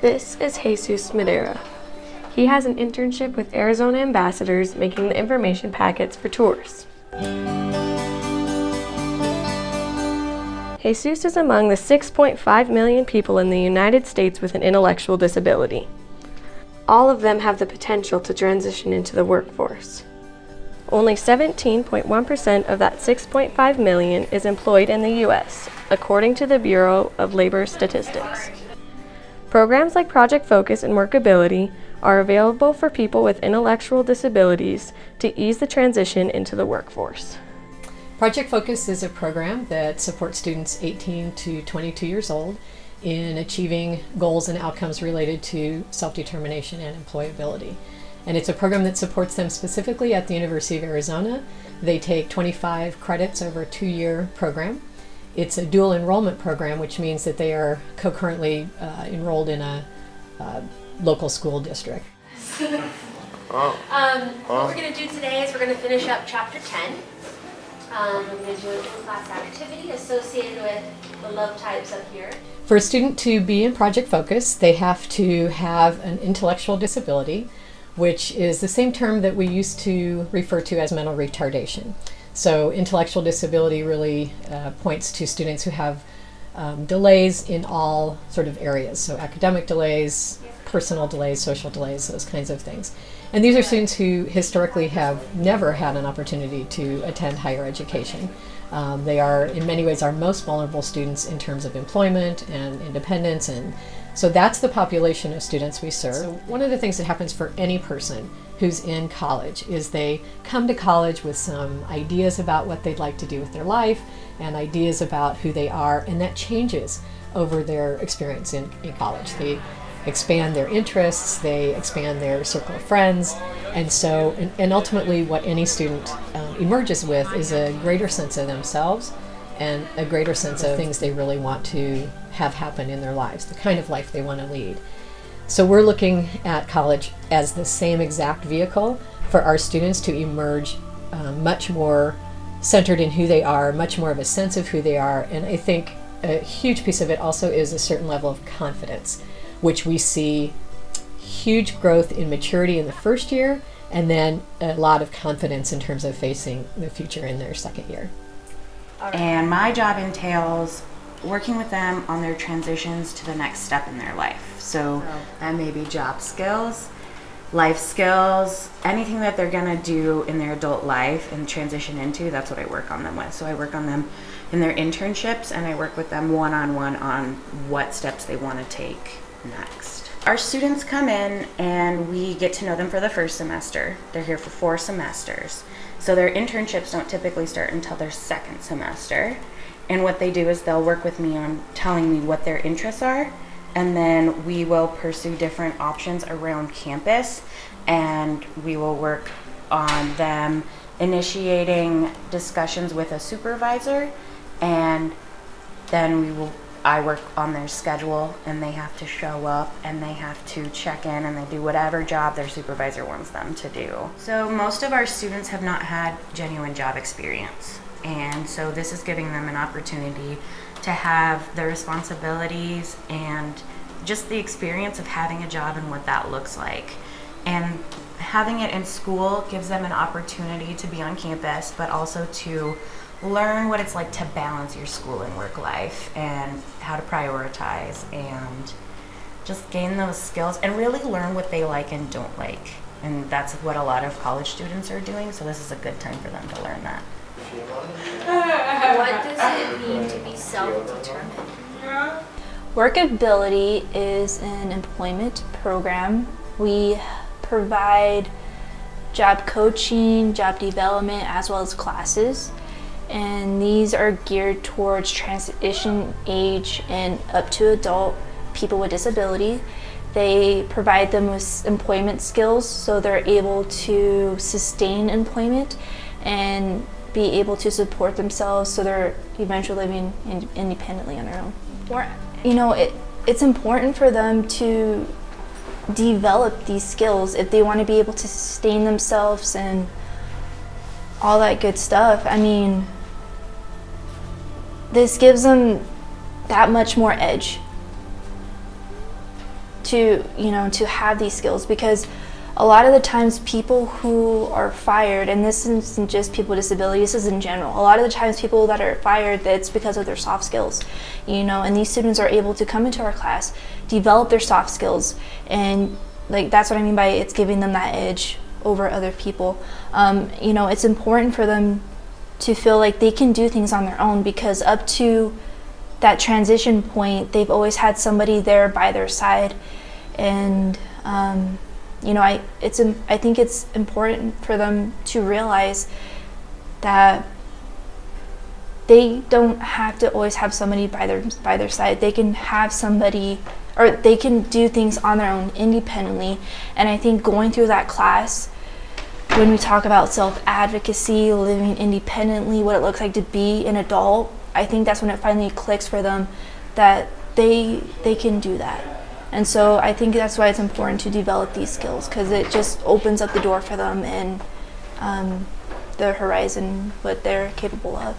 This is Jesus Madera. He has an internship with Arizona Ambassadors making the information packets for tours. Jesus is among the 6.5 million people in the United States with an intellectual disability. All of them have the potential to transition into the workforce. Only 17.1% of that 6.5 million is employed in the U.S., according to the Bureau of Labor Statistics. Programs like Project Focus and Workability are available for people with intellectual disabilities to ease the transition into the workforce. Project Focus is a program that supports students 18 to 22 years old in achieving goals and outcomes related to self-determination and employability. And it's a program that supports them specifically at the University of Arizona. They take 25 credits over a 2-year program. It's a dual enrollment program, which means that they are concurrently enrolled in a local school district. What we're going to do today is we're going to finish up chapter 10. We're going to do an in-class activity associated with the love types up here. For a student to be in Project Focus, they have to have an intellectual disability, which is the same term that we used to refer to as mental retardation. So intellectual disability really points to students who have delays in all sort of areas. So academic delays, personal delays, social delays, those kinds of things. And these are students who historically have never had an opportunity to attend higher education. They are, in many ways, our most vulnerable students in terms of employment and independence, and so that's the population of students we serve. So one of the things that happens for any person who's in college is they come to college with some ideas about what they'd like to do with their life and ideas about who they are, and that changes over their experience in college. They expand their interests, they expand their circle of friends, and so, and ultimately what any student emerges with is a greater sense of themselves and a greater sense of things they really want to have happen in their lives, the kind of life they want to lead. So we're looking at college as the same exact vehicle for our students to emerge much more centered in who they are, much more of a sense of who they are, and I think a huge piece of it also is a certain level of confidence, which we see huge growth in maturity in the first year, and then a lot of confidence in terms of facing the future in their second year. And my job entails working with them on their transitions to the next step in their life. So that may be job skills, life skills, anything that they're gonna do in their adult life and transition into, that's what I work on them with. So I work on them in their internships, and I work with them one-on-one on what steps they wanna take next. Our students come in and we get to know them for the first semester. They're here for 4 semesters. So their internships don't typically start until their second semester. And what they do is they'll work with me on telling me what their interests are, and then we will pursue different options around campus, and we will work on them initiating discussions with a supervisor, and then I work on their schedule, and they have to show up and they have to check in and they do whatever job their supervisor wants them to do. So most of our students have not had genuine job experience, and so this is giving them an opportunity to have the responsibilities and just the experience of having a job and what that looks like. And having it in school gives them an opportunity to be on campus, but also to learn what it's like to balance your school and work life and how to prioritize and just gain those skills and really learn what they like and don't like. And that's what a lot of college students are doing, so this is a good time for them to learn that. What does it mean to be self-determined? Workability is an employment program. We provide job coaching, job development, as well as classes. And these are geared towards transition age and up to adult people with disability. They provide them with employment skills so they're able to sustain employment and be able to support themselves so they're eventually living independently on their own. Or, it's important for them to develop these skills if they want to be able to sustain themselves and all that good stuff. I mean, this gives them that much more edge to, to have these skills, because a lot of the times people who are fired, and this isn't just people with disabilities, this is in general, a lot of the times people that are fired, that's because of their soft skills, and these students are able to come into our class, develop their soft skills, and like that's what I mean by it's giving them that edge over other people. It's important for them to feel like they can do things on their own, because up to that transition point, they've always had somebody there by their side, and I think it's important for them to realize that they don't have to always have somebody by their side. They can have somebody, or they can do things on their own independently. And I think going through that class, when we talk about self-advocacy, living independently, what it looks like to be an adult, I think that's when it finally clicks for them that they can do that. And so I think that's why it's important to develop these skills, because it just opens up the door for them and the horizon, what they're capable of.